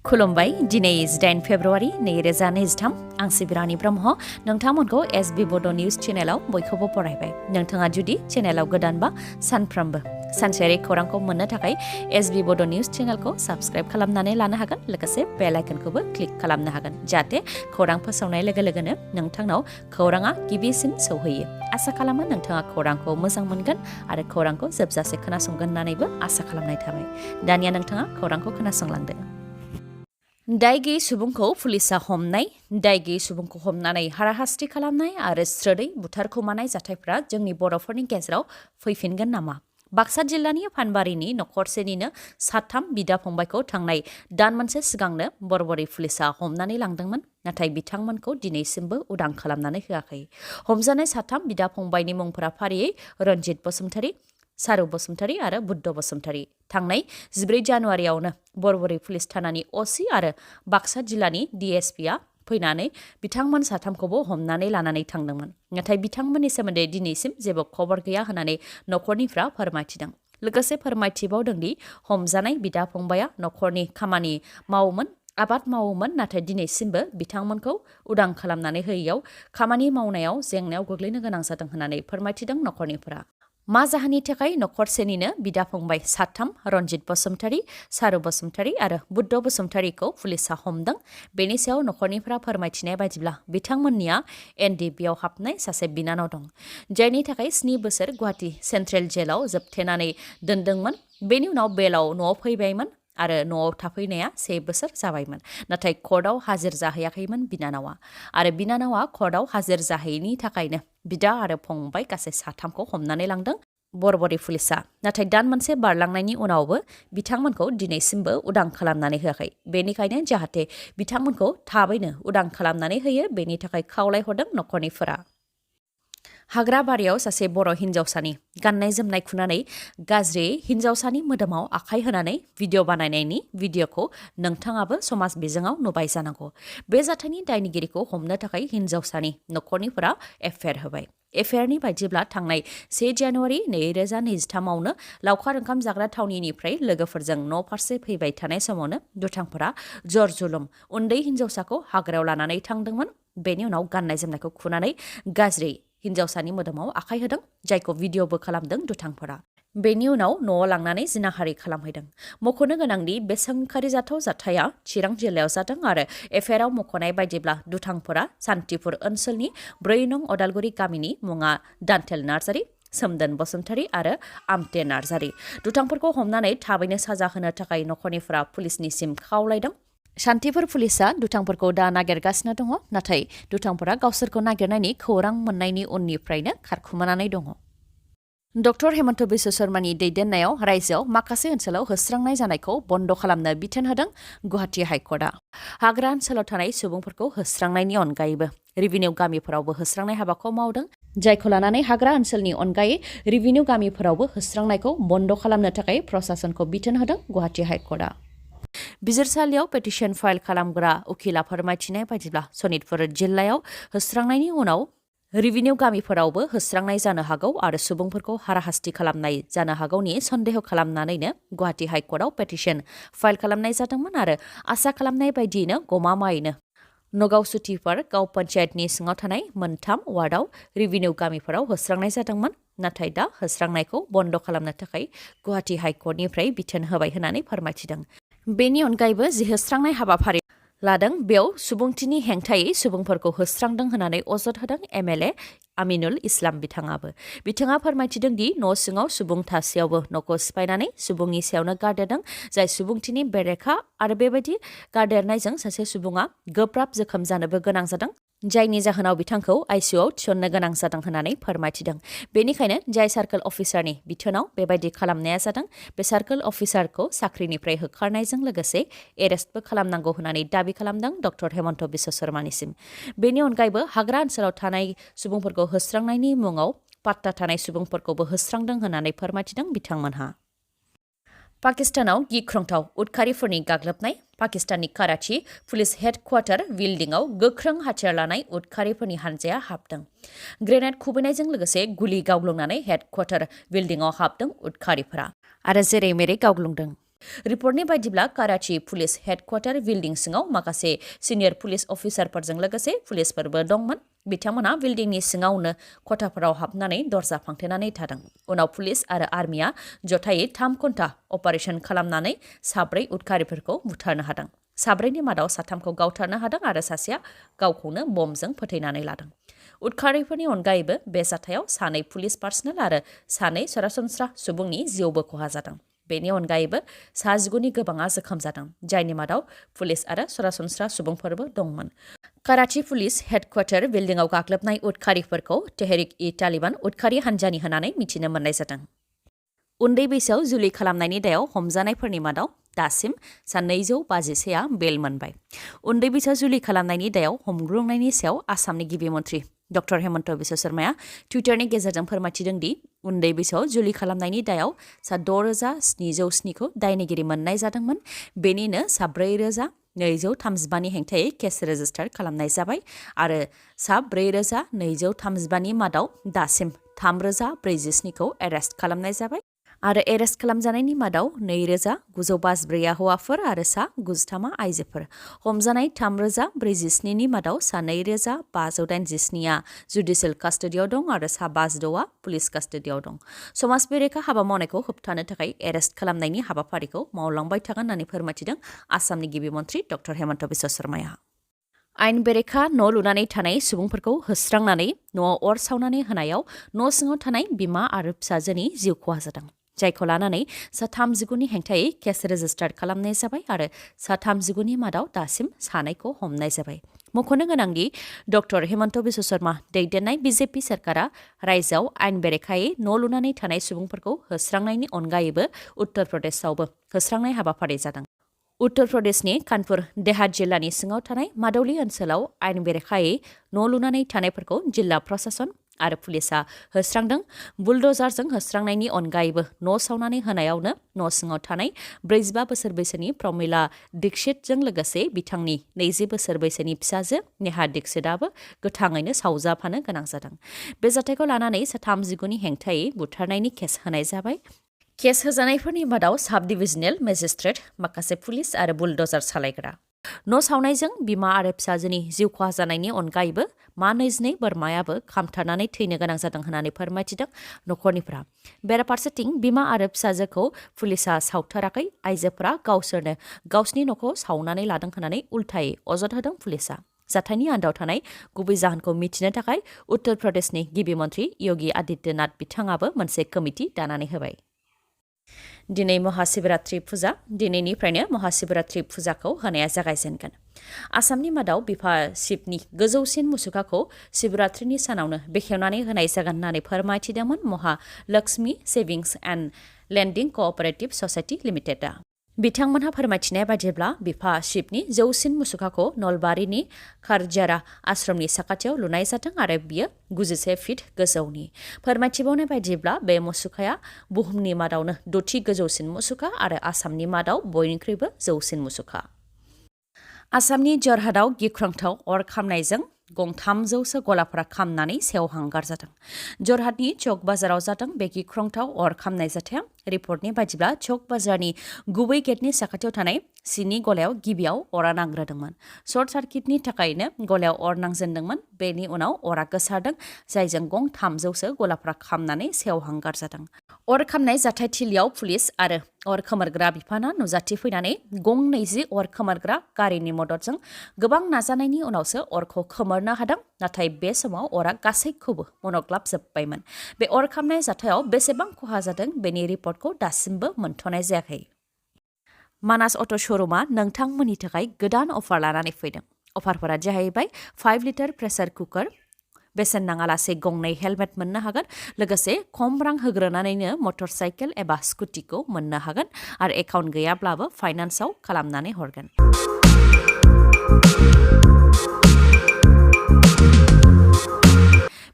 खुलुमबाय दिनै 8 फेब्रुवारि 2023 आं सिबिरानि ब्रह्म नोंथांमोनखौ एसबी बड' निउज चेनेलाव बयखौबो बरायबाय। नोंथाङा जुदि चेनेलाव गोदानबा सानफ्रोमबो सानसेयारि खौरांखौ मोननो थाखाय एसबी बड' निउज चेनेलखौ साबस्क्राइब खालामनानै लानो हागोन, लोगोसे बेल आइकनखौबो क्लिक खालामनो हागोन जाहाथे खौरां फोसावनाय लोगो लोगोनो नोंथांनाव खौराङा गिबिसिन सौहैयो। आसा खालामो नोंथाङा खौरांखौ मोजां मोनगोन आरो खौरांखौ जोबजासे खोनासंगोन होननानैबो आसा खालामनाय थाबाय। दानिया नोंथाङा खौरांखौ खोनासंलांदो। दाय गैयै सुबुंखौ पुलिसा हमनाय, दाय गैयै सुबुंखौ हमनानै हाराहास्ति खालामनाय आरो स्रोदै बुथारखुमानाय जाथायफ्रा जोंनि बर'फोरनि गेजेराव फैफिनगोन नामा? बाक्सा जिल्लानि फानबारिनि नखरसेनिनो 3 बिदा फंबायखौ थांनाय दान मोनसे सिगांनो बरबरि पुलिसा हमनानै लांदोंमोन, नाथाय बिथांमोनखौ दिनैसिमबो उदां खालामनानै होआखै। हमजानाय 3 बिदा फंबायनि मुंफोरा फारियै रन्जित बसुमतारी, सारु बसुमतारी आरो बुद्ध बसुमतारी। थांनाय 14 जानुवारियावनो बरबरि पुलिस थानानि असि आरो बाक्सा जिल्लानि डिएसपिआ फैनानै बिथांमोन 3खौबो हमनानै लानानै थांदोंमोन, नाथाय बिथांमोननि सोमोन्दै दिनैसिम जेबो खबर गैया होननानै नखरनिफ्रा फोरमायथिदों। लोगोसे फोरमायथिबावदोंदि हमजानाय बिदा फंबाया नखरनि खामानि मावोमोन, आबाद मावोमोन, नाथाय दिनैसिमबो बिथांमोनखौ उदां खालामनानै होयैयाव खामानि मावनायाव जेंनायाव गोग्लैनो गोनां जादों होननानै फोरमायथिदों नखरनिफोरा। मा जाहोननि थाखाय नखरसेनिनो बिदा फंबाय 3 रन्जित बसुमतारी, सारु बसुमतारी आरो बुद्ध बसुमतारीखौ पुलिसा हमदों, बेनि सायाव नखरनिफ्रा फोरमायथिनाय बायदिब्ला बिथांमोननिया एनडिबिआव हाबनाय सासे बिनानाव दं, जायनि थाखाय 7 बोसोर गुवाहाटी सेन्ट्रेल जेलाव जोबथेनानै दोनदोंमोन। बेनि उनाव बेलाव न'आव फैबायमोन आरो न'आव थाफैनाया 1 बोसोर जाबायमोन, नाथाय कर्टआव हाजिर जाहैयाखैमोन बिनानावा, आरो बिनानावा कर्टआव हाजिर जाहैयैनि थाखायनो बिदा आरो फंबाय गासै 3खौ हमनानै लांदों बरबरि पुलिसा। नाथाय दान मोनसे बारलांनायनि उनावबो बिथांमोनखौ दिनैसिमबो उदां खालामनानै होआखै। बेनिखायनो जाहाथे बिथांमोनखौ थाबैनो उदां खालामनानै होयो, बेनि थाखाय खावलायहरदों नखरनिफोरा। हाग्राबारियाव सासे बर' हिन्जावसानि गाननाय जोमनाय खुनानै गाज्रियै हिन्जावसानि मोदोमाव आखाइ होनानै भिडिअ बानायनायनि भिडिअखौ नोंथाङाबो समाज बिजोङाव नुबाय जानांगौ। बे जाथायनि दायनिगिरिखौ हमनो थाखाय हिन्जावसानि नखरनिफोरा एफआइआर होबाय। एफआइआरनि बायदिब्ला थांनाय 1 जानुवारि 2023आवनो लावखार ओंखाम जाग्रा थावनिनिफ्राय लोगोफोरजों न' फारसे फैबाय थानाय समावनो दुथांफोरा जर जुलुम उन्दै हिन्जावसाखौ हाग्रायाव लानानै थांदोंमोन। बेनि उनाव गाननाय जोमनायखौ खुनानै गाज्रि हिन्जावसानि मोदोमाव आखाइ होदों, जायखौ भिडिअबो खालामदों दुथांफोरा। बेनि उनाव न'आव लांनानै जिनाहारि खालामहैदों। मख'नो गोनांदि बे सोंखारि जाथाव जाथाया चिरां जिल्लायाव जादों आरो एफआइआरआव मख'नाय बायदिब्ला दुथांफोरा सान्तिपुर ओनसोलनि 4 नं अदालगुरि गामिनि मुङा दान्थेल नार्जारी, सोमदोन बसुमतारी आरो आमते नार्जारी। दुथांफोरखौ हमनानै थाबैनो साजा होनो थाखाय नखरनिफोरा पुलिसनिसिम खावलायदों। सान्तिपुर पुलिसा दुथांफोरखौ दा नागिरगासिनो दङ, नाथाय दुथांफोरा गावसोरखौ नागिरनायनि खौरां मोननायनि उननिफ्रायनो खारखुमानानै दङ। डक्टर हेमन्त बिश्व शर्मानि दैदेननायाव रायजोआव माखासे ओनसोलाव होस्रांनाय जानायखौ बन्द खालामनो बिथोन होदों गुवाहाटी हाइकर्टआ। हाग्रा ओनसोलाव थानाय सुबुंफोरखौ होस्रांनायनि अनगायैबो रिभिनिउ गामिफोरावबो होस्रांनाय हाबाखौ मावदों, जायखौ लानानै हाग्रा ओनसोलनि अनगायै रिभिनिउ गामिफोरावबो होस्रांनायखौ बन्द खालामनो थाखाय प्रशासनखौ बिथोन होदों गुवाहाटी हाइकर्टआ। बिजिरसालियाव पेटिशन फाइल खालामग्रा उखिला फोरमायथिनाय बायदिब्ला सनितपुर जिल्लायाव होस्रांनायनि उनाव रिभिनिउ गामिफोरावबो होस्रांनाय जानो हागौ आरो सुबुंफोरखौ हाराहास्ति खालामनाय जानो हागौनि सन्देह खालामनानैनो गुवाहाटी हाइकर्टआव पेटिशन फाइल खालामनाय जादोंमोन आरो आसा खालामनाय बायदियैनो गमामायैनो नगाव सुथिफोर गाव पन्चायतनि सिङाव थानाय 3 वार्डआव रिभिनिउ गामिफोराव होस्रांनाय जादोंमोन, नाथाय दा होस्रांनायखौ बन्द खालामनो थाखाय गुवाहाटी हाइकर्टनिफ्राय बिथोन होबाय होननानै फोरमायथिदों। बेनि अनगायैबो जि होस्रांनाय हाबाफारि लादों बेयाव सुबुंथिनि हेंथायै सुबुंफोरखौ होस्रांदों होननानै अजद होदों एमएलए आमिनुल इस्लाम बिथाङाबो। बिथाङा फोरमायथिदों दि न' सिङाव सुबुं थासेयावबो न'खौ सिफायनानै सुबुंनि सायावनो गारदेरदों, जाय सुबुंथिनि बेरेखा आरो बेबायदि गारदेरनायजों सासे सुबुङा गोब्राब जोखोम जानोबो गोनां जादों, जायनि जाहोनाव बिथांखौ आइसिइउआव थिसननो गोनां जादों होननानै फोरमायथिदों। बेनिखायनो जाय सार्कोल अफिसारनि बिथोनाव बेबायदि खालामनाया जादों, बे सार्कोल अफिसारखौ साख्रिनिफ्राय होखारनायजों लोगोसे एरेस्टबो खालामनांगौ होननानै दाबि खालामदों डक्टर हेमन्त बिश्व शर्मानिसिम। बेनि अनगायैबो हाग्रा ओनसोलाव थानाय सुबुंफोरखौ होस्रांनायनि मुङाव पात्ता थानाय सुबुंफोरखौबो होस्रांदों होननानै फोरमायथिदों बिथांमोनहा। पाकिस्तानाव गिख्रंथाव उदखारिफोरनि गाग्लोबनाय। पाकिस्ताननि कराची पुलिस हेडक्वार्टार बिल्डिंआव गोख्रों हाथियार लानाय उदखारिफोरनि हानजाया हाबदों। ग्रेनेड खुबैनायजों लोगोसे गुलि गावग्लुंनानै हेडक्वार्टार बिल्डिंआव हाबदों उदखारिफोरा आरो जेरै मेरै गावग्लुंदों। रिपर्टनि बायदिब्ला कराची पुलिस हेडक्वार्टार बिल्डिं सिङाव माखासे सिनियर पुलिस अफिसारफोरजों लोगोसे पुलिसफोरबो दंमोन। बिथांमोना बिल्डिंनि सिङावनो खथाफोराव हाबनानै दरजा फांथेनानै थादों। उनाव पुलिस आरो आर्मिया जथायै 3 घन्टा अपारेशन खालामनानै 4 उदखारिफोरखौ बुथारनो हादों। 4नि मादाव 3खौ गावथारनो हादों आरो सासेया गावखौनो बमजों फोथैनानै लादों। उदखारिफोरनि अनगायैबो बे जाथायाव 2 पुलिस पार्सनेल आरो 2 सरासनस्रा सुबुंनि जिउबो खहा जादों। बेनि अनगायैबो 19नि गोबाङा जोखोम जादों, जायनि मादाव पुलिस आरो सरासनस्रा सुबुंफोरबो दंमोन। कराची पुलिस हेडक्वार्टार बिल्डिंआव गाग्लोबनाय उदखारिफोरखौ तेहरिक-इ-तालिबान उदखारि हान्जानि होननानै मिथिनो मोननाय जादों। उन्दै बैसोआव जुलि खालामनायनि दायाव हमजानायफोरनि मादाव दासिम 251आ बेल मोनबाय। उन्दै बैसोआव जुलि खालामनायनि दायाव हमग्रुंनायनि सायाव आसामनि गिबि मन्थ्रि डक्टर हेमन्त बिश्व शर्माया टुइटारनि गेजेरजों फोरमायथिदों दि उन्दै बैसोआव जुलि खालामनायनि दायाव 6,707खौ दायनिगिरि मोननाय जादोंमोन। बेनिनो 4,235नि हेंथायै केस रेजिस्टार खालामनाय जाबाय आरो 4,235नि मादाव दासिम 3,047खौ एरेस्ट खालामनाय जाबाय आरो एरेस्ट खालामजानायनि मादाव 2,954आ हौवाफोर आरो 93आ आइजोफोर। हमजानाय 3,047नि मादाव 2,587आ जुडिसियेल कास्टडियाव दं आरो 52आ पुलिस कास्टडियाव दं। समाज बेरेखा हाबा मावनायखौ होबथानो थाखाय एरेस्ट खालामनायनि हाबाफारिखौ मावलांबाय थागोन होननानै फोरमायथिदों आसामनि गिबि मन्थ्रि डक्टर हेमन्त बिश्व शर्माया। आइन बेरेखा न' लुनानै थानाय सुबुंफोरखौ होस्रांनानै न'आव अर सावनानै होनायाव न' सिङाव थानाय बिमा आरो फिसाजोनि जिउ खहा जादों, जायखौ लानानै 39नि हेंथायै केस रेजिस्टार खालामनाय जाबाय आरो 39नि मादाव दासिम 2खौ हमनाय जाबाय। मख'नो गोनांदि डक्टर हेमन्त बिश्व शर्मा दैदेननाय बिजेपि सरकारा रायजोआव आइन बेरेखायै न' लुनानै थानाय सुबुंफोरखौ होस्रांनायनि अनगायैबो उत्तर प्रदेशआवबो होस्रांनाय हाबाफारि जादों। उत्तर प्रदेशनि कानपुर देहात जिल्लानि सिङाव थानाय मादौली ओनसोलाव आइन बेरेखायै न' लुनानै थानायफोरखौ जिल्ला प्रशासन आरो पुलिसा होस्रांदों। बुलडजारजों होस्रांनायनि अनगायैबो न' सावनानै होनायावनो न' सिङाव थानाय 45 बोसोर बैसोनि प्रमिला दीक्षितजों लोगोसे बिथांनि 20 बोसोर बैसोनि फिसाजो नेहा दीक्षितआबो गोथाङैनो सावजाफानो गोनां जादों। बे जाथायखौ लानानै 39नि हेंथायै बुथारनायनि केस होनाय जाबाय। केस होजानायफोरनि मादाव साब डिभिजनेल मेजिस्ट्रेट, माखासे पुलिस आरो बुलडजार सालायग्रा। न' सावनायजों बिमा आरो फिसाजोनि जिउ खहा जानायनि अनगायैबो 22 बोरमायाबो खामथारनानै थैनो गोनां जादों होननानै फोरमायथिदों नखरनिफ्रा। बेराफारसेथिं बिमा आरो फिसाजोखौ पुलिसा सावथाराखै, आइजोफोरा गावसोरनो गावसिनि न'खौ सावनानै लादों होननानै उल्थायै अजद होदों पुलिसा। जाथायनि आन्दोआव थानाय गुबै जाहोनखौ मिथिनो थाखाय उत्तर प्रदेशनि गिबि मन्थ्रि योगी आदित्यनाथ बिथाङाबो मोनसे कमिटि दानानै होबाय। दिनै महाशिवरात्रि फुजा। दिनैनिफ्रायनो महाशिवरात्रि फुजाखौ होनाया जागायजेनगोन। आसामनि मादाव बिफा शिबनि गोजौसिन मुसुखाखौ शिवरात्रिनि सानावनो बेखेवनानै होनाय जागोन होननानै फोरमायथिदोंमोन Mahalakshmi savings and lending cooperative society लिमिटेडआ। बिथांमोनहा फोरमायथिनाय बायदिब्ला बिफा शिबनि जौसिन मुसुखाखौ नलबारिनि खारजारा आश्रमनि साखाथियाव लुनाय जादों आरो बियो 91 फिट गोजौनि। फोरमायथिबावनाय बायदिब्ला बे मुसुखाया बुहुमनि मादावनो 6थि गोजौसिन मुसुखा आरो आसामनि मादाव बयनिख्रुइबो जौसिन मुसुखा। आसामनि जरहाटआव गिख्रंथाव अर खामनायजों गं 300सो गलाफोरा खामनानै सेवहांगार जादों। जरहाटनि चक बाजाराव जादों बे गिख्रंथाव अर खामनाय जाथाया। रिपर्टनि बायदिब्ला चक बाजारनि गुबै गेटनि साखाथियाव थानाय सिनि गलायाव गिबियाव अरा नांग्रोदोंमोन। सर्ट सार्किटनि थाखायनो गलायाव अर नांजेनदोंमोन। बेनि उनाव अरा गोसारदों, जायजों गं 300सो गलाफोरा खामनानै सेवहांगार जादों। अर खामनाय जाथायथिलियाव पुलिस आरो अर खोमोरग्रा बिफाना नुजाथिफैनानै गं 20 अर खोमोरग्रा गारिनि मददजों गोबां नाजानायनि उनावसो अरखौ खोमोरनो हादों। नाथाय बे समाव अरा गासैखौबो मनग्लाबजोब्बायमोन। बे अर खामनाय जाथायाव बेसेबां खहा जादों बेनि रिपर्टखौ दासिमबो मोनथ'नाय जायाखै। मानास अट' श'रुमा नोंथांमोननि थाखाय गोदान अफार लानानै फैदों। अफारफोरा जाहैबाय 5 लिटार प्रेसार कुकार, बेसेन नाङालासे गंनै हेलमेट मोननो हागोन, लोगोसे खम रां होग्रोनानैनो मटर साइकेल एबा स्कुटिखौ मोननो हागोन आरो एकाउन्ट गैयाब्लाबो फाइनान्सआव खालामनानै हरगोन।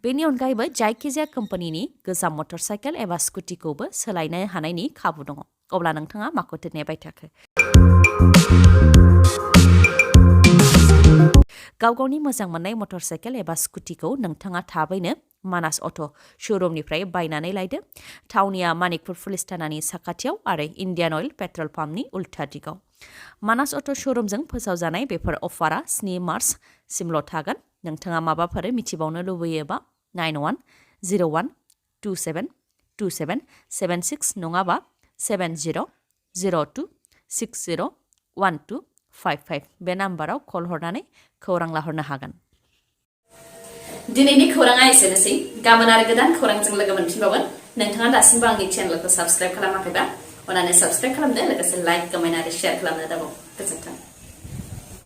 बेनि अनगायैबो जायखिजाया कम्पानिनि गोजाम मटर साइकेल एबा स्कुटिखौबो सोलायनो हानायनि खाबु दङ। अब्ला नोंथाङा माखौथो नेबाय थाखो? गाव गावनि मोजां मोननाय मटर साइकेल एबा स्कुटिखौ नोंथाङा थाबैनो मानास अट' श'रुमनिफ्राय बायनानै लायदो थावनिया मानिकपुर पुलिस थानानि साखाथियाव आरो इन्डियान अइल पेट्रल पाम्पनि उल्था दिगाव मानास अट' श'रुमजों फोसावजानाय बेफोर अफारा 7 मार्च सिमल' थागोन नोंथाङा माबाफोर मिथिबावनो लुबैयोबा 9101272776 नङाबा 7002601255 बे नाम्बाराव कल हरनानै खौरां लाहरनो हागोन दिनैनि खौराङा एसेनोसै गाबोन आरो गोदान खौरांजों लोगो मोनफिनबावगोन नोंथाङा दासिमबो आंनि चेनेलखौ साबस्क्राइब खालामाखैबा अन्नानै साबस्क्राइब खालामदो लोगोसे लाइक कमेन्ट आरो शेयार खालामनो दाबाव गोजोन्थों